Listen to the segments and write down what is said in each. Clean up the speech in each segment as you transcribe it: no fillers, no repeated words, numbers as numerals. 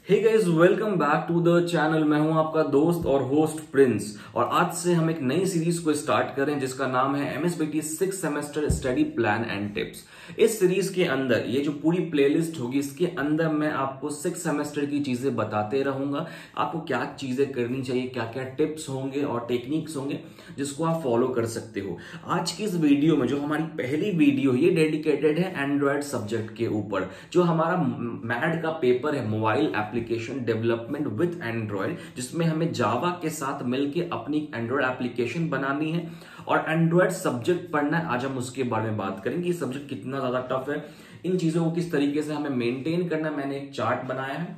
Hey guys, welcome back to the channel. मैं हूं आपका दोस्त और होस्ट प्रिंस और आज से हम एक नई सीरीज को स्टार्ट कर रहे हैं जिसका नाम है MSBT 6 semester study plan and tips. इस सीरीज के अंदर ये जो पूरी प्लेलिस्ट होगी इसके अंदर मैं आपको 6 सेमेस्टर की चीजें बताते रहूंगा। आपको क्या चीजें करनी चाहिए, क्या क्या टिप्स होंगे और टेक्निक्स होंगे जिसको आप फॉलो कर सकते हो। आज की इस वीडियो में जो हमारी पहली वीडियो ये डेडिकेटेड है एंड्रॉयड सब्जेक्ट के ऊपर। जो हमारा मैड का पेपर है mobile application development with Android, जिसमें हमें जावा के साथ मिलकर अपनी एंड्रॉयड एप्लीकेशन बनानी है और एंड्रॉयड सब्जेक्ट पढ़ना है। आज हम उसके बारे में बात करेंगे ये सब्जेक्ट कितना ज्यादा टफ है, इन चीजों को किस तरीके से हमें मेंटेन करना है। मैंने एक चार्ट बनाया है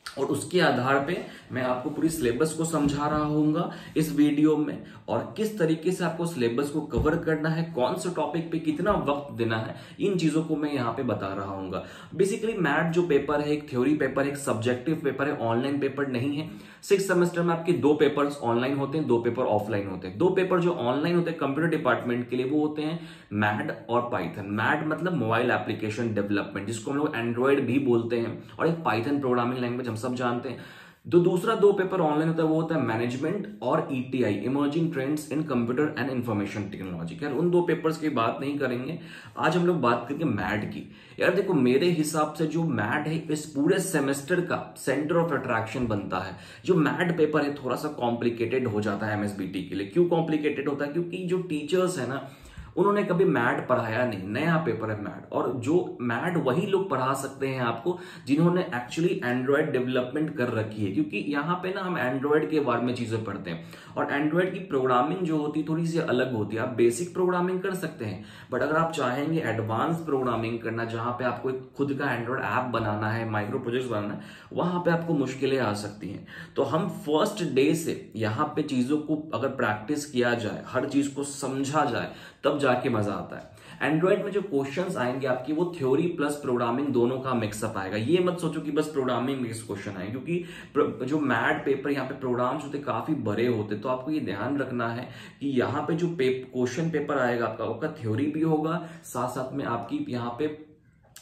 और उसके आधार पे मैं आपको पूरी सिलेबस को समझा रहा हूंगा इस वीडियो में, और किस तरीके से आपको सिलेबस को कवर करना है, कौन से टॉपिक पे कितना वक्त देना है, इन चीजों को मैं यहाँ पे बता रहा हूंगा। बेसिकली मैथ जो पेपर है एक थ्योरी पेपर है, एक सब्जेक्टिव पेपर है, ऑनलाइन पेपर नहीं है। 6 सेमेस्टर में आपके 2 पेपर्स ऑनलाइन होते हैं, 2 पेपर ऑफलाइन होते हैं। 2 पेपर जो ऑनलाइन होते हैं कंप्यूटर डिपार्टमेंट के लिए वो होते हैं मैड और पाइथन। मैड मतलब मोबाइल एप्लीकेशन डेवलपमेंट, जिसको हम लोग एंड्रॉयड भी बोलते हैं, और एक पाइथन प्रोग्रामिंग लैंग्वेज हम सब जानते हैं। दूसरा 2 पेपर ऑनलाइन होता है वो होता है मैनेजमेंट और ETI, emerging trends in computer and information technology. यार उन 2 पेपर्स की बात नहीं करेंगे, आज हम लोग बात करेंगे मैड की। यार देखो, मेरे हिसाब से जो मैड है इस पूरे सेमेस्टर का सेंटर ऑफ अट्रैक्शन बनता है। जो मैड पेपर है थोड़ा सा कॉम्प्लिकेटेड हो जाता है एमएसबीटी के लिए। क्यों कॉम्प्लिकेटेड होता है? क्योंकि जो टीचर्स है ना उन्होंने कभी मैड पढ़ाया नहीं, नया पेपर है मैड, और जो मैड वही लोग पढ़ा सकते हैं आपको जिन्होंने एक्चुअली एंड्रॉयड डेवलपमेंट कर रखी है। क्योंकि यहाँ पे ना हम एंड्रॉयड के बारे में चीजें पढ़ते हैं और एंड्रॉयड की प्रोग्रामिंग जो होती है थोड़ी सी अलग होती है। आप बेसिक प्रोग्रामिंग कर सकते हैं, बट अगर आप चाहेंगे एडवांस प्रोग्रामिंग करना जहां पे आपको एक खुद का एंड्रॉयड ऐप बनाना है, माइक्रो प्रोजेक्ट्स बनाना है, वहां पे आपको मुश्किलें आ सकती हैं। तो हम फर्स्ट डे से यहाँ पे चीजों को अगर प्रैक्टिस किया जाए, हर चीज को समझा जाए, तब जाके मजा आता है। एंड्रॉइड में जो क्वेश्चंस आएंगे आपकी वो थ्योरी प्लस प्रोग्रामिंग दोनों का मिक्सअप आएगा। ये मत सोचो कि बस प्रोग्रामिंग बेस्ड क्वेश्चन आए, क्योंकि जो मैड पेपर यहाँ पे प्रोग्राम्स होते काफी बड़े होते, तो आपको ये ध्यान रखना है कि यहाँ पे जो क्वेश्चन पेपर आएगा आपका थ्योरी भी होगा, साथ साथ में आपकी यहाँ पे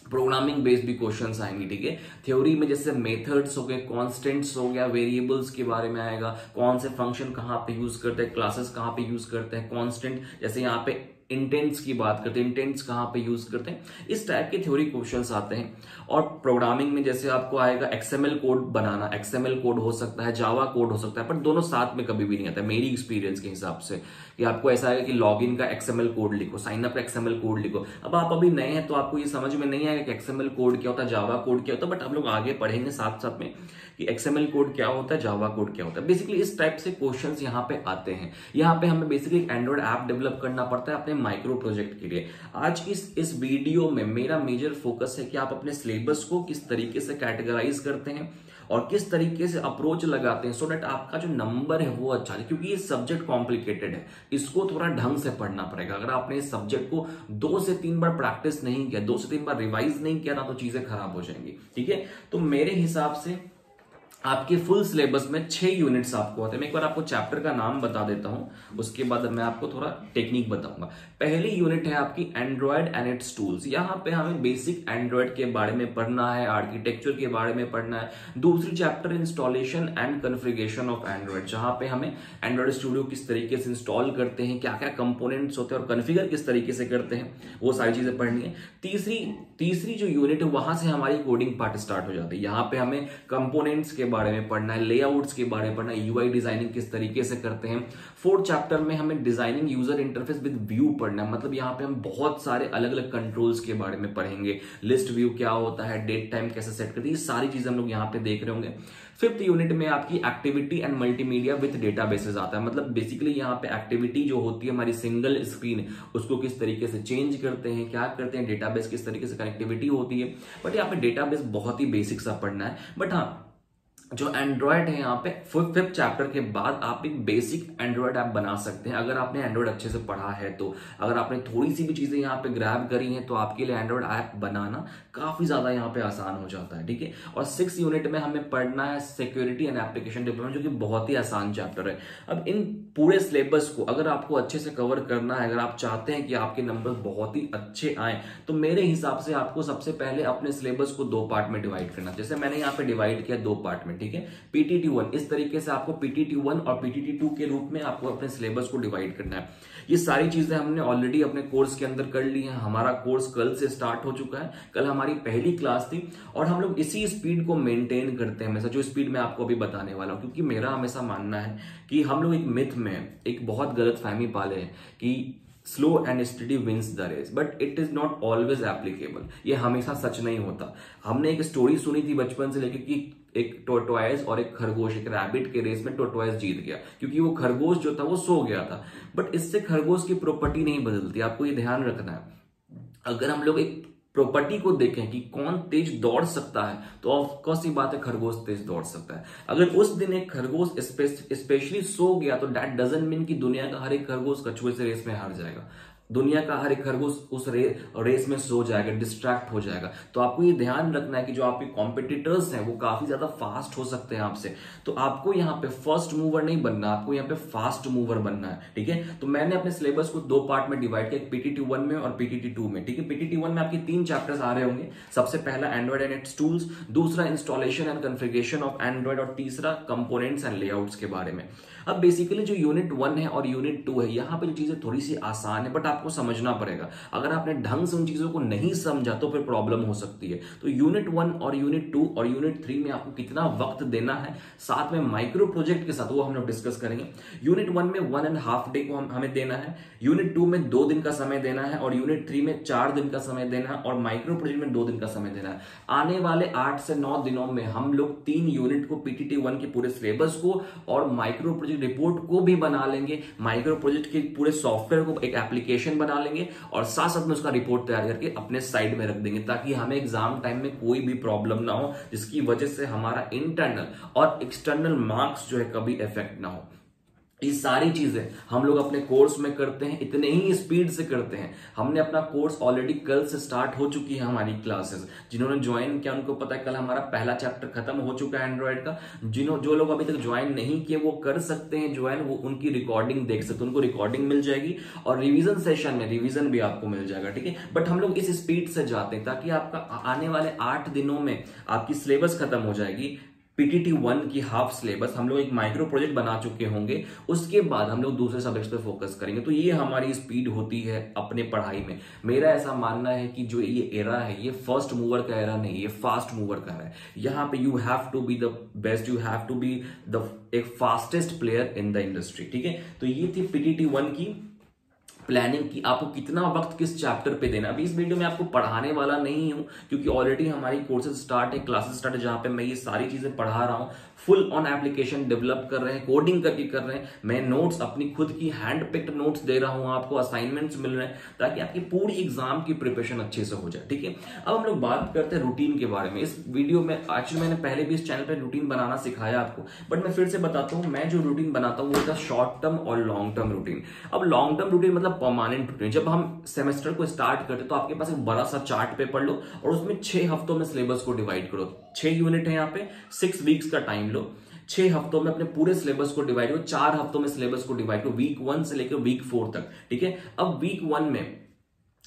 प्रोग्रामिंग बेस्ड भी क्वेश्चंस आएंगे। ठीक है, थ्योरी में जैसे मेथड्स हो गए, कांस्टेंट्स हो गया, वेरिएबल्स के बारे में आएगा, कौन से फंक्शन कहाँ पे यूज करते हैं, क्लासेस कहाँ पे यूज करते हैं, कांस्टेंट जैसे यहाँ पे इंटेंट्स की बात करते हैं, इंटेंट्स कहाँ पे यूज करते हैं, इस टाइप के थ्योरी क्वेश्चंस आते हैं। और प्रोग्रामिंग में जैसे आपको आएगा एक्सएमएल कोड बनाना, एक्सएमएल कोड हो सकता है, जावा कोड हो सकता है, पर दोनों साथ में कभी भी नहीं आता है मेरी एक्सपीरियंस के हिसाब से। कि आपको ऐसा है कि लॉगिन का एक्सएमएल कोड लिखो, साइन अप का एक्सएमएल कोड लिखो। अब आप अभी नए हैं तो आपको ये समझ में नहीं आएगा कि एक्सएमएल कोड क्या होता है, जावा कोड क्या होता है, बट हम लोग आगे पढ़ेंगे साथ साथ में कि एक्सएमएल कोड क्या होता है, जावा कोड क्या होता है। बेसिकली इस टाइप से क्वेश्चंस यहाँ पे आते हैं। यहाँ पे हमें बेसिकली एक एंड्रॉइड ऐप डेवलप करना पड़ता है अपने माइक्रो प्रोजेक्ट के लिए। आज की इस वीडियो में मेरा मेजर फोकस है कि आप अपने सिलेबस को किस तरीके से कैटेगराइज करते हैं और किस तरीके से अप्रोच लगाते हैं, सो दैट आपका जो नंबर है वो अच्छा है। क्योंकि ये सब्जेक्ट कॉम्प्लिकेटेड है, इसको थोड़ा ढंग से पढ़ना पड़ेगा। अगर आपने इस सब्जेक्ट को 2 से 3 बार प्रैक्टिस नहीं किया, 2 से 3 बार रिवाइज नहीं किया ना, तो चीजें खराब हो जाएंगी। ठीक है, तो मेरे हिसाब से आपके फुल सिलेबस में 6 यूनिट्स आपको होते हैं। मैं एक बार आपको चैप्टर का नाम बता देता हूं, उसके बाद मैं आपको थोड़ा टेक्निक बताऊंगा। पहली यूनिट है आपकी एंड्रॉयड एंड इट्स टूल्स। यहां पे हमें बेसिक एंड्रॉयड के बारे में पढ़ना है, आर्किटेक्चर के बारे में पढ़ना है। दूसरी chapter installation and configuration of Android, जहां पे हमें एंड्रॉयड स्टूडियो किस तरीके से इंस्टॉल करते हैं, क्या क्या कंपोनेंट्स होते हैं और कॉन्फ़िगर किस तरीके से करते हैं, वो सारी चीजें पढ़नी है। तीसरी जो यूनिट है वहां से हमारी कोडिंग पार्ट स्टार्ट हो जाती है। यहां पे हमें कंपोनेंट्स के बारे में पढ़ना है, लेआउट्स के बारे में पढ़ना है, यूआई डिजाइनिंग किस तरीके से करते हैं। 4th चैप्टर में हमें designing user interface with view पढ़ना है। मतलब यहाँ पे हम बहुत सारे अलग अलग कंट्रोल्स के बारे में पढ़ेंगे, लिस्ट व्यू क्या होता है, डेट टाइम कैसे सेट करते हैं, ये सारी चीजें हम लोग यहाँ पे देख रहे होंगे। 5th यूनिट में आपकी activity and multimedia with databases आता है। मतलब बेसिकली यहाँ पे एक्टिविटी जो होती है हमारी सिंगल स्क्रीन, उसको किस तरीके से चेंज करते हैं, क्या करते हैं, डेटाबेस किस तरीके से कनेक्टिविटी होती है। बट यहाँ पे डेटाबेस बहुत ही बेसिक सा पढ़ना है। बट हाँ, जो एंड्रॉयड है यहाँ पे फिफ्थ चैप्टर के बाद आप एक बेसिक एंड्रॉयड ऐप बना सकते हैं अगर आपने एंड्रॉयड अच्छे से पढ़ा है तो। अगर आपने थोड़ी सी भी चीजें यहाँ पे ग्रैब करी हैं तो आपके लिए एंड्रॉयड ऐप बनाना काफी ज्यादा यहाँ पे आसान हो जाता है, ठीक है। और 6 यूनिट में हमें पढ़ना है सिक्योरिटी एंड एप्लीकेशन डेवलपमेंट, जो कि बहुत ही आसान चैप्टर है। अब इन पूरे सिलेबस को अगर आपको अच्छे से कवर करना है, अगर आप चाहते हैं कि आपके नंबर बहुत ही अच्छे आए, तो मेरे हिसाब से आपको सबसे पहले अपने सिलेबस को 2 पार्ट में डिवाइड करना। जैसे मैंने यहाँ पे डिवाइड किया 2 पार्ट में, ठीक है। PTT1 इस तरीके से आपको PTT1 और PTT2 के रूप में आपको अपने सिलेबस को डिवाइड करना है। ये सारी चीजें हमने ऑलरेडी अपने कोर्स के अंदर कर ली हैं। हमारा कोर्स कल से स्टार्ट हो चुका है, कल हमारी पहली क्लास थी और हम लोग इसी स्पीड को मेंटेन करते हैं हमेशा, जो स्पीड मैं आपको अभी बताने वाला हूं। क्योंकि मेरा हमेशा मानना है कि हम लोग एक मिथ में एक बहुत गलत फहमी पाले हैं कि slow and steady wins the race, but it is not always applicable. ये हमेशा सच नहीं होता। हमने एक स्टोरी सुनी थी बचपन से लेकर कि एक टोरटॉइस और एक खरगोश, एक रैबिट के रेस में टोरटॉइस जीत गया क्योंकि वो खरगोश जो था वो सो गया था। बट इससे खरगोश की प्रॉपर्टी नहीं बदलती, आपको ये ध्यान रखना है। अगर हम लोग एक प्रॉपर्टी को देखें कि कौन तेज दौड़ सकता है, तो ऑफकोर्स ही बात है खरगोश तेज दौड़ सकता है। अगर उस दिन एक खरगोश स्पेशली सो गया तो दैट डजंट मीन कि दुनिया का हर एक खरगोश कछुए से रेस में हार जाएगा। दुनिया का हर एक खरगोश उस रेस में सो जाएगा, डिस्ट्रैक्ट हो जाएगा। तो आपको ये ध्यान रखना है कि जो आपके कॉम्पिटिटर्स हैं वो काफी ज्यादा फास्ट हो सकते हैं आपसे। तो आपको यहाँ पे फर्स्ट मूवर नहीं बनना, आपको यहाँ पे फास्ट मूवर बनना है, ठीक है। तो मैंने अपने सिलेबस को 2 पार्ट में डिवाइड किया, PTT1 में और PTT2 में, ठीक है। PTT1 में आपके 3 चैप्टर्स आ रहे होंगे। सबसे पहला एंड्रॉइड एंड इट्स टूल्स, दूसरा installation and configuration of Android और तीसरा कंपोनेंट्स एंड लेआउट्स के बारे में। अब बेसिकली जो यूनिट 1 है और यूनिट 2 है, यहाँ पे जो चीजें थोड़ी सी आसान है, बट आपको समझना पड़ेगा। अगर आपने ढंग से उन चीजों को नहीं समझा तो फिर प्रॉब्लम हो सकती है। तो यूनिट 1 और यूनिट 2 और यूनिट 3 में आपको कितना वक्त देना है, साथ में माइक्रो प्रोजेक्ट के साथ, वो हम लोग डिस्कस करेंगे। यूनिट 1 में 1.5 डे को हमें देना है, यूनिट 2 में 2 दिन का समय देना है और यूनिट 3 में 4 दिन का समय देना है और माइक्रो प्रोजेक्ट में 2 दिन का समय देना है। आने वाले 8 से 9 दिनों में हम लोग 3 यूनिट को, PTT1 के पूरे सिलेबस को और माइक्रो प्रोजेक्ट रिपोर्ट को भी बना लेंगे। माइक्रो प्रोजेक्ट के पूरे सॉफ्टवेयर को एक एप्लीकेशन बना लेंगे और साथ साथ में उसका रिपोर्ट तैयार करके अपने साइड में रख देंगे, ताकि हमें एग्जाम टाइम में कोई भी प्रॉब्लम ना हो, जिसकी वजह से हमारा इंटरनल और एक्सटर्नल मार्क्स जो है कभी इफेक्ट ना हो। ये सारी चीजें हम लोग अपने कोर्स में करते हैं, इतने ही स्पीड से करते हैं। हमने अपना कोर्स ऑलरेडी कल से स्टार्ट हो चुकी है हमारी क्लासेस। जिन्होंने ज्वाइन किया उनको पता है कल हमारा पहला चैप्टर खत्म हो चुका है एंड्रॉइड का। जो लोग अभी तक ज्वाइन नहीं किए वो कर सकते हैं ज्वाइन, वो उनकी रिकॉर्डिंग देख सकते हैं, उनको रिकॉर्डिंग मिल जाएगी और रिवीजन सेशन में रिवीजन भी आपको मिल जाएगा, ठीक है। बट हम लोग इस स्पीड से जाते हैं ताकि आपका आने वाले 8 दिनों में आपकी सिलेबस खत्म हो जाएगी। PTT1 की हाफ सिलेबस हम लोग एक माइक्रो प्रोजेक्ट बना चुके होंगे, उसके बाद हम लोग दूसरे सब्जेक्ट्स पे फोकस करेंगे। तो ये हमारी स्पीड होती है अपने पढ़ाई में। मेरा ऐसा मानना है कि जो ये एरा है ये फर्स्ट मूवर का एरा नहीं, ये फास्ट मूवर का है। यहाँ पे you have to be the best, you have to be the एक fastest player in the industry, ठीक है। तो ये थी PTT1 की प्लानिंग की आपको कितना वक्त किस चैप्टर पे देना। अभी इस वीडियो में आपको पढ़ाने वाला नहीं हूं क्योंकि ऑलरेडी हमारी कोर्सेज स्टार्ट है, क्लासेस स्टार्ट है, जहां पे मैं ये सारी चीजें पढ़ा रहा हूं। फुल ऑन एप्लीकेशन डेवलप कर रहे हैं, कोडिंग करके कर रहे हैं। मैं नोट्स अपनी खुद की हैंड पिक्ड नोट्स दे रहा हूं, आपको असाइनमेंट्स मिल रहे हैं ताकि आपकी पूरी एग्जाम की प्रिपरेशन अच्छे से हो जाए, ठीक है। अब हम लोग बात करते हैं रूटीन के बारे में। इस वीडियो में एक्चुअली मैंने पहले भी इस चैनल पे रूटीन बनाना सिखाया आपको, बट मैं फिर से बताता हूं। मैं जो रूटीन बनाता हूं वो होता है शॉर्ट टर्म और लॉन्ग टर्म रूटीन। अब लॉन्ग टर्म रूटीन मतलब परमानेंट रूटीन। जब हम सेमेस्टर को स्टार्ट करते तो आपके पास एक बड़ा सा चार्ट पेपर लो और उसमें 6 हफ्तों में सिलेबस को डिवाइड करो। 6 यूनिट है यहाँ पे, 6 वीक्स का टाइम लो, 6 हफ्तों में अपने पूरे सिलेबस को डिवाइड करो। 4 हफ्तों में सिलेबस को डिवाइड करो, वीक 1 से लेकर वीक 4 तक, ठीक है। अब वीक 1 में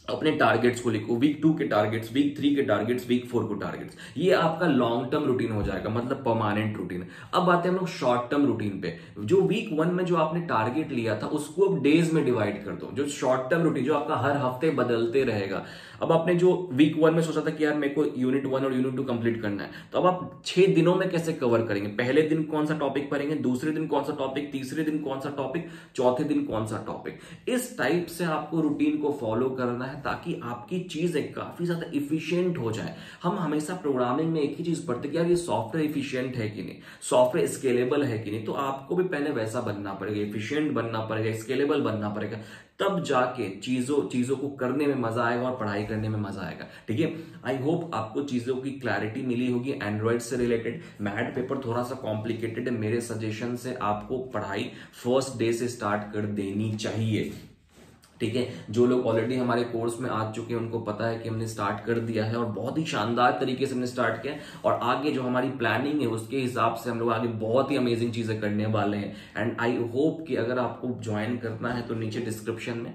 अपने टारगेट्स को लिखो, वीक 2 के टारगेट्स, वीक 3 के टारगेट्स, वीक 4 को टारगेट्स। ये आपका लॉन्ग टर्म रूटीन हो जाएगा, मतलब परमानेंट रूटीन। अब आते हैं हम लोग शॉर्ट टर्म रूटीन पे। जो वीक 1 में जो आपने टारगेट लिया था उसको अब डेज में डिवाइड कर दो। जो शॉर्ट टर्म रूटीन जो आपका हर हफ्ते बदलते रहेगा। अब आपने जो वीक 1 में सोचा था कि यार मेरे को यूनिट 1 और यूनिट 2 कंप्लीट करना है, तो अब आप 6 दिनों में कैसे कवर करेंगे। पहले दिन कौन सा टॉपिक पढ़ेंगे, दूसरे दिन कौन सा टॉपिक, तीसरे दिन कौन सा टॉपिक, चौथे दिन कौन सा टॉपिक। इस टाइप से आपको रूटीन को फॉलो करना है ताकि आपकी चीजें काफी ज्यादा इफिशियंट हो जाए। हम हमेशा प्रोग्रामिंग में एक ही चीज पढ़ते कि यार ये सॉफ्टवेयर इफिशियंट है कि नहीं, सॉफ्टवेयर स्केलेबल है कि नहीं, तो आपको भी पहले वैसा बनना पड़ेगा, इफिशियंट बनना पड़ेगा, स्केलेबल बनना पड़ेगा, तब जाके चीजों को करने में मजा आएगा और पढ़ाई करने में मजा आएगा। ठीक है, आई होप आपको चीजों की क्लैरिटी मिली होगी एंड्रॉइड से रिलेटेड। मैथ पेपर थोड़ा सा कॉम्प्लिकेटेड है, मेरे सजेशन से आपको पढ़ाई फर्स्ट डे से स्टार्ट कर देनी चाहिए। ठीक है, जो लोग ऑलरेडी हमारे कोर्स में आ चुके हैं उनको पता है कि हमने स्टार्ट कर दिया है और बहुत ही शानदार तरीके से हमने स्टार्ट किया है, और आगे जो हमारी प्लानिंग है उसके हिसाब से हम लोग आगे बहुत ही अमेजिंग चीजें करने वाले हैं। एंड आई होप कि अगर आपको ज्वाइन करना है तो नीचे डिस्क्रिप्शन में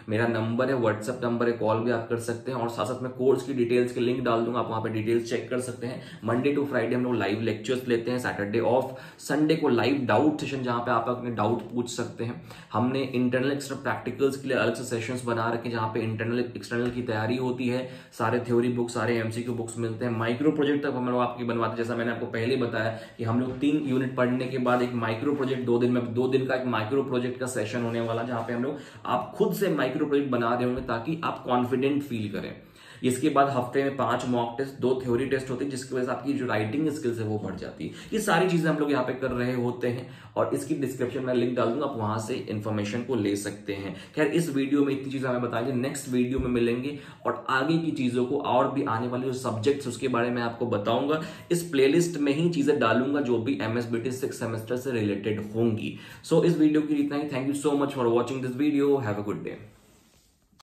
मेरा नंबर है, व्हाट्सएप नंबर है, कॉल भी आप कर सकते हैं, और साथ साथ में कोर्स की डिटेल्स के लिंक डाल दूंगा, आप वहां पे डिटेल्स चेक कर सकते हैं। मंडे टू फ्राइडे हम लोग लाइव लेक्चर्स लेते हैं, सैटरडे ऑफ, संडे को लाइव डाउट सेशन जहां पे आप अपने डाउट पूछ सकते हैं। हमने इंटरनल एक्सटर्नल प्रैक्टिकल्स के लिए अलग से सेशंस बना रखे जहां पे इंटरनल एक्सटर्नल की तैयारी होती है, सारे थ्योरी बुक, सारे एमसीक्यू बुक्स मिलते हैं। माइक्रो प्रोजेक्ट तक हम लोग आपकी बनवाते हैं, जैसा मैंने आपको पहले बताया कि हम लोग 3 यूनिट पढ़ने के बाद एक माइक्रो प्रोजेक्ट 2 दिन का एक माइक्रो प्रोजेक्ट का सेशन होने वाला, जहां पे हम लोग आप खुद से माइक्रो प्रोजेक्ट बना रहे होंगे ताकि आप कॉन्फिडेंट फील करें। इसके बाद हफ्ते में 5 मॉक टेस्ट, 2 थ्योरी टेस्ट होते हैं, जिसकी वजह से आपकी जो राइटिंग स्किल्स है वो बढ़ जाती है। ये सारी चीजें हम लोग यहाँ पे कर रहे होते हैं, और इसकी डिस्क्रिप्शन में लिंक डाल दूंगा, आप वहां से इंफॉर्मेशन को ले सकते हैं। खैर, इस वीडियो में इतनी चीजें हमें बताएंगे, नेक्स्ट वीडियो में मिलेंगे और आगे की चीजों को और भी आने वाले जो सब्जेक्ट्स उसके बारे में आपको बताऊंगा। इस प्लेलिस्ट में ही चीजें डालूंगा जो भी MSBT 6 सेमेस्टर से रिलेटेड होंगी। सो इस वीडियो के लिए इतना ही। Thank you so much for watching this video. Have a good day.